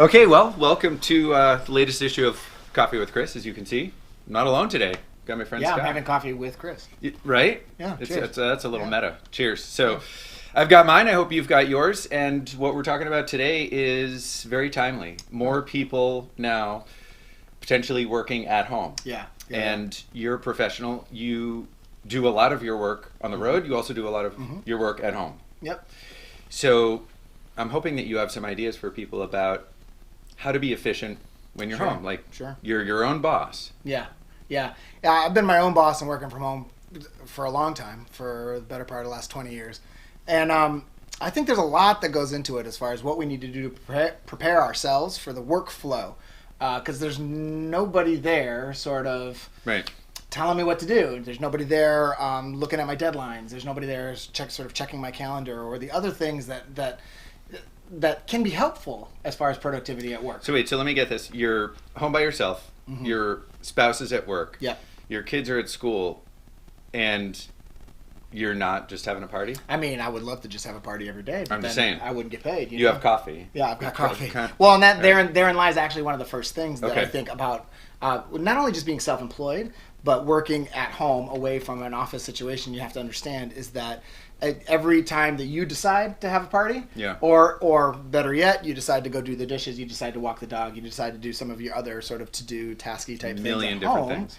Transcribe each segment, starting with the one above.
Okay, well, welcome to the latest issue of Coffee with Chris. As you can see, I'm not alone today. Got my friend Yeah, Scott. I'm having coffee with Chris. Right? Yeah, It's cheers. that's a little Yeah. meta. Cheers. So, I've got mine. I hope you've got yours. And what we're talking about today is very timely. More people now potentially working at home. Yeah. And you're a professional. You do a lot of your work on the road. You also do a lot of your work at home. Yep. So, I'm hoping that you have some ideas for people about how to be efficient when you're Sure, home. Like, sure. you're your own boss. Yeah. I've been my own boss and working from home for a long time, for the better part of the last 20 years. And I think there's a lot that goes into it as far as what we need to do to prepare ourselves for the workflow. Because there's nobody there sort of Right. telling me what to do. There's nobody there looking at my deadlines. There's nobody there checking my calendar or the other things that can be helpful as far as productivity at work. So wait, so let me get this. You're home by yourself. Your spouse is at work. Yeah. Your kids are at school, and you're not just having a party? I mean, I would love to just have a party every day, but I'm just then saying. I wouldn't get paid. You know? have coffee. Yeah, I've got coffee. Okay. Well, and that therein lies actually one of the first things that Okay. I think about not only just being self-employed, but working at home away from an office situation. You have to understand is that every time that you decide to have a party, Yeah. or better yet, you decide to go do the dishes, you decide to walk the dog, you decide to do some of your other sort of to-do, tasky type Million things at different home, things.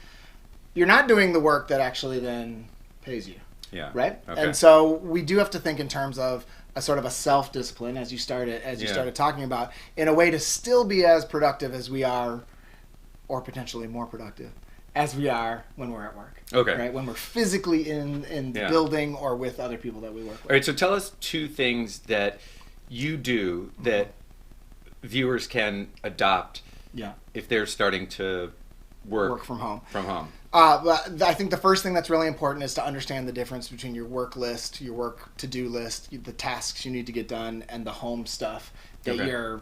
you're not doing the work that actually then pays you. Yeah. Right? Okay. And so we do have to think in terms of a sort of a self-discipline as you started talking about, in a way to still be as productive as we are, or potentially more productive as we are when we're at work. Okay. Right? When we're physically in the building or with other people that we work with. All right, so tell us two things that you do that viewers can adopt Yeah. if they're starting to work From home. From I think the first thing that's really important is to understand the difference between your work list, your work to-do list, the tasks you need to get done, and the home stuff that Okay. you're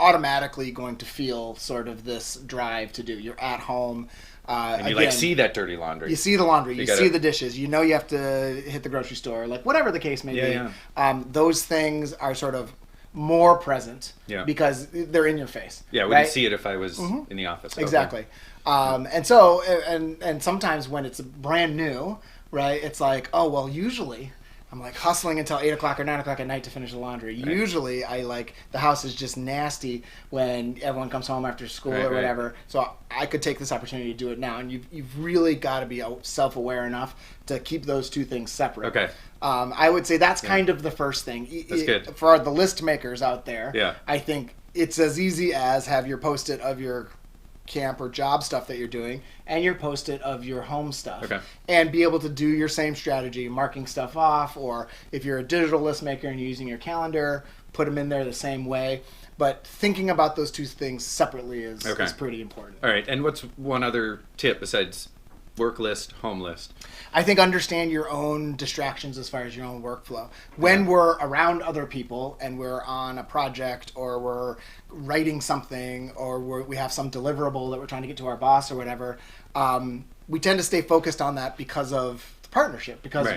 automatically going to feel sort of this drive to do. You're at home. And you again, see that dirty laundry. you see the laundry, you gotta- see the dishes, you know you have to hit the grocery store, like whatever the case may be. Yeah. Those things are sort of more present because they're in your face. Yeah, I wouldn't see it if I was in the office. Okay. Exactly. And so, and sometimes when it's brand new, right, it's like, oh, well, usually I'm like hustling until 8 o'clock or 9 o'clock at night to finish the laundry. Right. Usually the house is just nasty when everyone comes home after school or whatever. So I could take this opportunity to do it now. And you've really got to be self-aware enough to keep those two things separate. Okay. I would say that's kind of the first thing. That's good. For the list makers out there, Yeah. I think it's as easy as have your post-it of your camp or job stuff that you're doing and your post-it of your home stuff, and be able to do your same strategy, marking stuff off, or if you're a digital list maker and you're using your calendar, put them in there the same way. But thinking about those two things separately is pretty important. All right, and what's one other tip besides work list, home list? I think understand your own distractions as far as your own workflow. When we're around other people and we're on a project or we're writing something or we have some deliverable that we're trying to get to our boss or whatever, we tend to stay focused on that because of the partnership. Because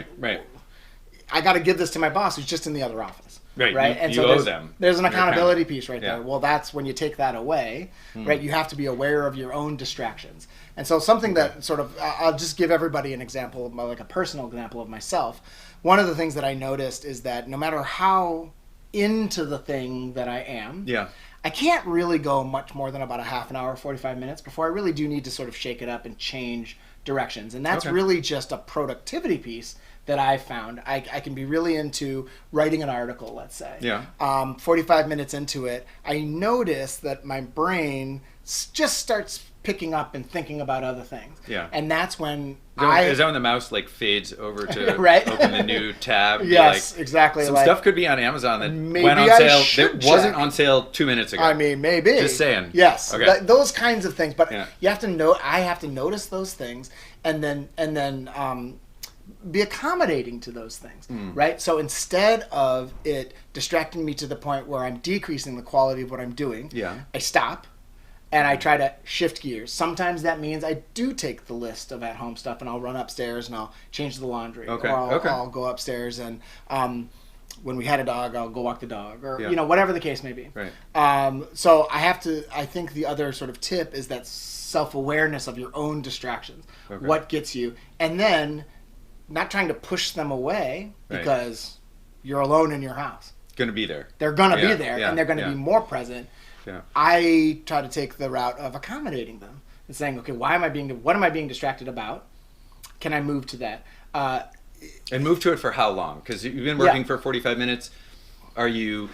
I got to give this to my boss who's just in the other office. Right. You, And you so owe them. There's an accountability piece right Yeah. there. Well, that's when you take that away, right? You have to be aware of your own distractions. And so something that sort of, I'll just give everybody an example, like a personal example of myself. One of the things that I noticed is that no matter how into the thing that I am, I can't really go much more than about a half an hour, 45 minutes before I really do need to sort of shake it up and change directions. And that's really just a productivity piece that I've found. I can be really into writing an article, let's say. 45 minutes into it, I notice that my brain just starts picking up and thinking about other things. And that's when is that when the mouse like fades over to open the new tab? Yes, exactly. Some stuff could be on Amazon that maybe went on I sale. That wasn't on sale 2 minutes ago. I mean, maybe. Just saying. Yes. Okay. Those kinds of things. But you have to know. I have to notice those things, and then be accommodating to those things, right? So instead of it distracting me to the point where I'm decreasing the quality of what I'm doing, I stop. And I try to shift gears. Sometimes that means I do take the list of at-home stuff and I'll run upstairs and I'll change the laundry. Or I'll go upstairs and when we had a dog, I'll go walk the dog, or Yeah. whatever the case may be. Right. So I think the other sort of tip is that self-awareness of your own distractions. Okay. What gets you, and then not trying to push them away Right. because you're alone in your house. Going to be there. They're going to Yeah, be there, yeah, and they're going to yeah. be more present. Yeah. I try to take the route of accommodating them and saying, okay, what am I being distracted about? Can I move to that? And move to it for how long? Because you've been working for 45 minutes. Are you,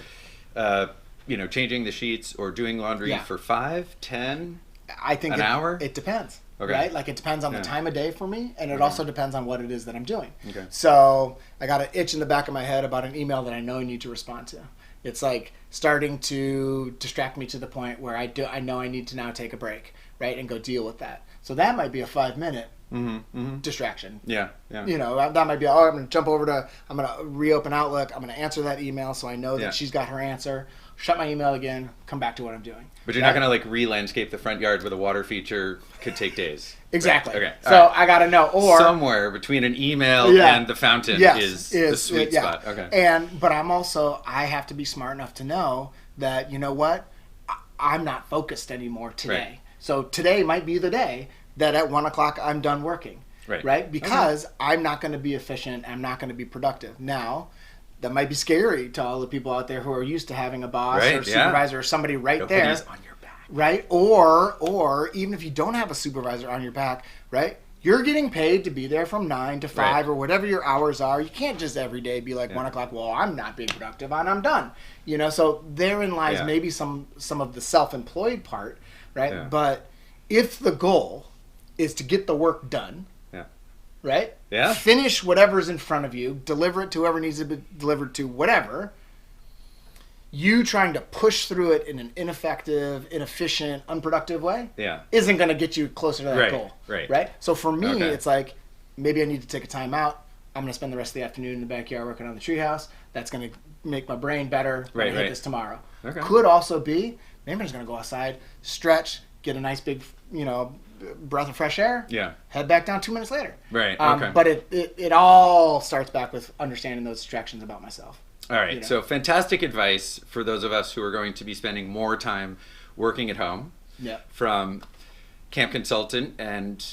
changing the sheets or doing laundry for 5, 10? I think an hour? It depends. Okay. Right? Like it depends on the time of day for me, and it also depends on what it is that I'm doing. Okay. So I got an itch in the back of my head about an email that I know I need to respond to. It's like starting to distract me to the point where I know I need to now take a break, right, and go deal with that. So that might be a 5-minute distraction. Yeah, yeah. That might be, I'm going to reopen Outlook. I'm going to answer that email so I know that she's got her answer. Shut my email again, come back to what I'm doing. But you're not going to re-landscape the front yard with a water feature. Could take days. Exactly. Right. Okay. So I got to know. Or somewhere between an email and the fountain is the sweet spot. Okay. But I have to be smart enough to know that, you know what? I'm not focused anymore today. Right. So today might be the day that at 1 o'clock I'm done working. Right? Because I'm not going to be efficient. I'm not going to be productive. Now, that might be scary to all the people out there who are used to having a boss or supervisor or somebody there. On your back. Right? Or even if you don't have a supervisor on your back, right? You're getting paid to be there from 9 to 5 or whatever your hours are. You can't just every day be like 1 o'clock, well, I'm not being productive and I'm done. So therein lies maybe some of the self-employed part, right? Yeah. But if the goal is to get the work done, right? Yeah. Finish whatever's in front of you, deliver it to whoever needs to be delivered to, whatever. You trying to push through it in an ineffective, inefficient, unproductive way isn't going to get you closer to that goal. Right? So for me, it's like, maybe I need to take a time out. I'm going to spend the rest of the afternoon in the backyard working on the treehouse. That's going to make my brain better when I hit this tomorrow. Okay. Could also be, maybe I'm just going to go outside, stretch, get a nice big, breath of fresh air. Yeah. Head back down 2 minutes later. Right. Okay. But it all starts back with understanding those distractions about myself. All right. So fantastic advice for those of us who are going to be spending more time working at home. Yeah. From camp consultant and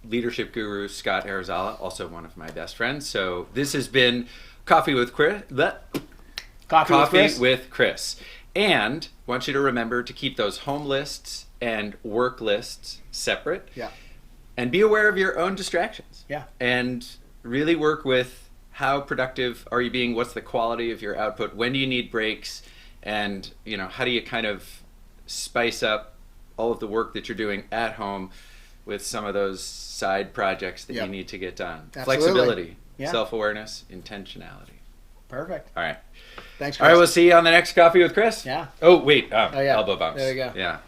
leadership guru Scott Arizala, also one of my best friends. So this has been Coffee with Chris. Coffee with Chris. And I want you to remember to keep those home lists and work lists separate. Yeah. And be aware of your own distractions. Yeah. And really work with how productive are you being, what's the quality of your output, when do you need breaks, and how do you kind of spice up all of the work that you're doing at home with some of those side projects that you need to get done. Absolutely. Flexibility, self-awareness, intentionality. Perfect. All right. Thanks, Chris. All right, we'll see you on the next Coffee with Chris. Yeah. Oh, wait. Elbow bumps. There you go. Yeah.